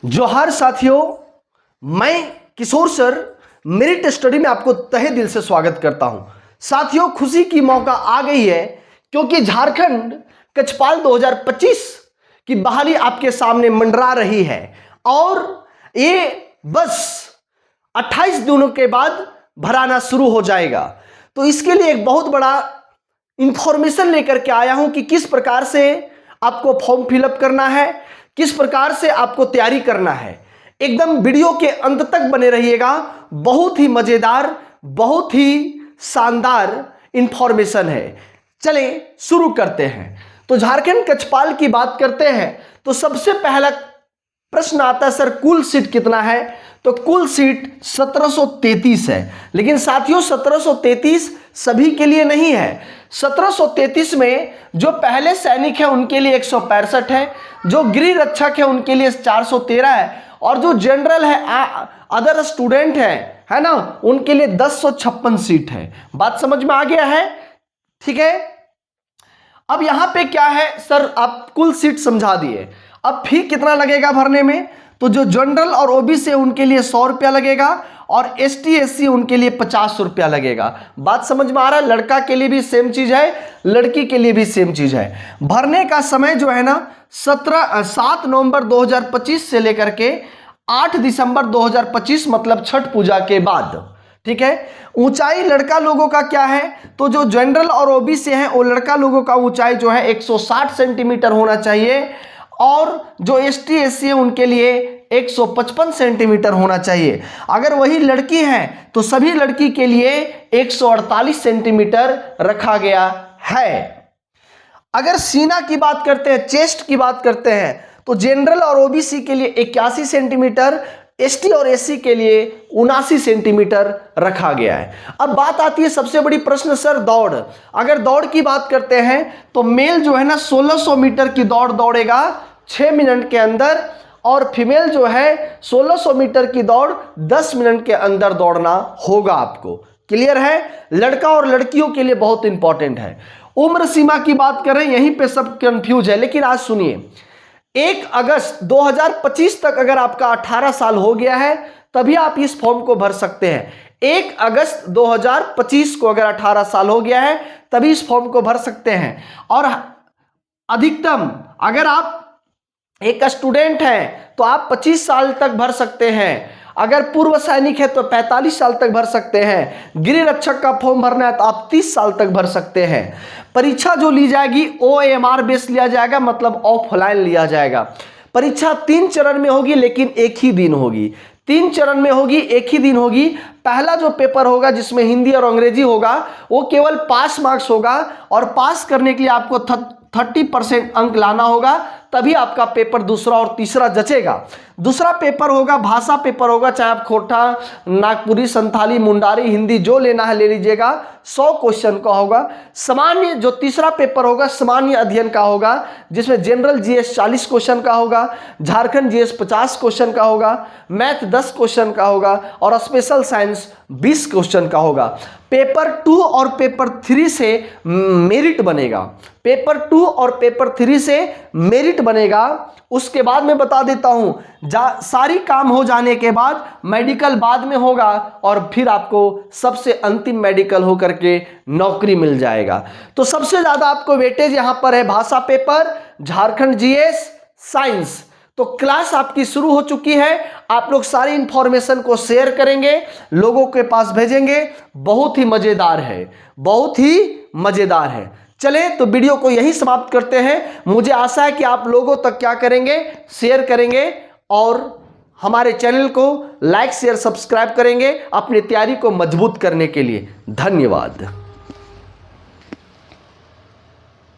जोहार साथियों, मैं किशोर सर मेरिट स्टडी में आपको तहे दिल से स्वागत करता हूं। साथियों, खुशी की मौका आ गई है क्योंकि झारखंड कक्षपाल 2025 की बहाली आपके सामने मंडरा रही है और ये बस 28 दिनों के बाद भराना शुरू हो जाएगा। तो इसके लिए एक बहुत बड़ा इंफॉर्मेशन लेकर के आया हूं कि किस प्रकार से आपको फॉर्म फिलअप करना है, किस प्रकार से आपको तैयारी करना है। एकदम वीडियो के अंत तक बने रहिएगा। बहुत ही मजेदार, बहुत ही शानदार इंफॉर्मेशन है। चलें शुरू करते हैं। तो झारखंड कक्षपाल की बात करते हैं तो सबसे पहला प्रश्न आता है, सर कुल सीट कितना है? तो कुल सीट 1733 है। लेकिन साथियों 1733 सभी के लिए नहीं है। 1733 में जो पहले सैनिक है उनके लिए 165 है, जो गृह रक्षक है उनके लिए 413 है और जो जनरल है, अदर स्टूडेंट है ना, उनके लिए 1056 सीट है। बात समझ में आ गया है? ठीक है। अब यहां पे क्या है, सर आप कुल सीट समझा दिए, अब फी कितना लगेगा भरने में? तो जो जनरल और ओबीसी है उनके लिए 100 रुपया लगेगा और एसटी एससी उनके लिए 50 रुपया लगेगा। बात समझ में आ रहा है? लड़का के लिए भी सेम चीज है, लड़की के लिए भी सेम चीज है। भरने का समय जो है ना 7 नवंबर 2025 से लेकर के 8 दिसंबर 2025 मतलब छठ पूजा के बाद। ठीक है। ऊंचाई लड़का लोगों का क्या है? तो जो जनरल और ओबीसी है वो लड़का लोगों का ऊंचाई जो है 160 सेंटीमीटर होना चाहिए और जो एसटी एससी है उनके लिए 155 सेंटीमीटर होना चाहिए। अगर वही लड़की है तो सभी लड़की के लिए 148 सेंटीमीटर रखा गया है। अगर सीना की बात करते हैं, चेस्ट की बात करते हैं, तो जनरल और ओबीसी के लिए 81 सेंटीमीटर, एसटी और एससी के लिए 79 सेंटीमीटर रखा गया है। अब बात आती है सबसे बड़ी प्रश्न, सर दौड़। अगर दौड़ की बात करते हैं तो मेल जो है ना 1600 मीटर की दौड़ दौड़ेगा 6 मिनट के अंदर और फीमेल जो है 1600 मीटर की दौड़ 10 मिनट के अंदर दौड़ना होगा आपको। क्लियर है? लड़का और लड़कियों के लिए बहुत इंपॉर्टेंट है। उम्र सीमा की बात करें, यहीं पे सब कंफ्यूज है, लेकिन आज सुनिए, 1 अगस्त 2025 तक अगर आपका 18 साल हो गया है तभी आप इस फॉर्म को भर सकते हैं। 1 अगस्त 2025 को अगर 18 साल हो गया है तभी इस फॉर्म को भर सकते हैं। और अधिकतम अगर आप एक स्टूडेंट हैं तो आप 25 साल तक भर सकते हैं। अगर पूर्व सैनिक है तो 45 साल तक भर सकते हैं। गृह रक्षक का फॉर्म भरना है तो आप 30 साल तक भर सकते हैं। परीक्षा जो ली जाएगी OMR बेस लिया जाएगा, मतलब ऑफलाइन लिया जाएगा। परीक्षा 3 चरण में होगी लेकिन एक ही दिन होगी। 3 चरण में होगी, एक ही दिन होगी। पहला जो पेपर होगा जिसमें हिंदी और अंग्रेजी होगा वो केवल पास मार्क्स होगा और पास करने के लिए आपको 30% अंक लाना होगा, तभी आपका पेपर दूसरा और तीसरा जचेगा। दूसरा पेपर होगा, भाषा पेपर होगा, चाहे आप खोटा, नागपुरी, संथाली, मुंडारी, हिंदी जो लेना है ले लीजिएगा। 100 क्वेश्चन का होगा। सामान्य जो तीसरा पेपर होगा सामान्य अध्ययन का होगा, जिसमें जनरल जीएस 40 क्वेश्चन का होगा, झारखंड जीएस 50 क्वेश्चन का होगा, मैथ 10 क्वेश्चन का होगा और स्पेशल साइंस 20 क्वेश्चन का होगा। पेपर 2 और पेपर 3 से मेरिट बनेगा। पेपर 2 और पेपर 3 से मेरिट बनेगा। उसके बाद मैं बता देता हूं, सारी काम हो जाने के बाद मेडिकल बाद में होगा और फिर आपको सबसे अंतिम मेडिकल होकर के नौकरी मिल जाएगा। तो सबसे ज्यादा आपको वेटेज यहां पर है भाषा पेपर, झारखंड जीएस, साइंस। तो क्लास आपकी शुरू हो चुकी है। आप लोग सारी इंफॉर्मेशन को शेयर करेंगे, लोगों के पास भेजेंगे। बहुत ही मजेदार है, बहुत ही मजेदार है। चले तो वीडियो को यही समाप्त करते हैं। मुझे आशा है कि आप लोगों तक क्या करेंगे, शेयर करेंगे और हमारे चैनल को लाइक शेयर सब्सक्राइब करेंगे अपनी तैयारी को मजबूत करने के लिए। धन्यवाद।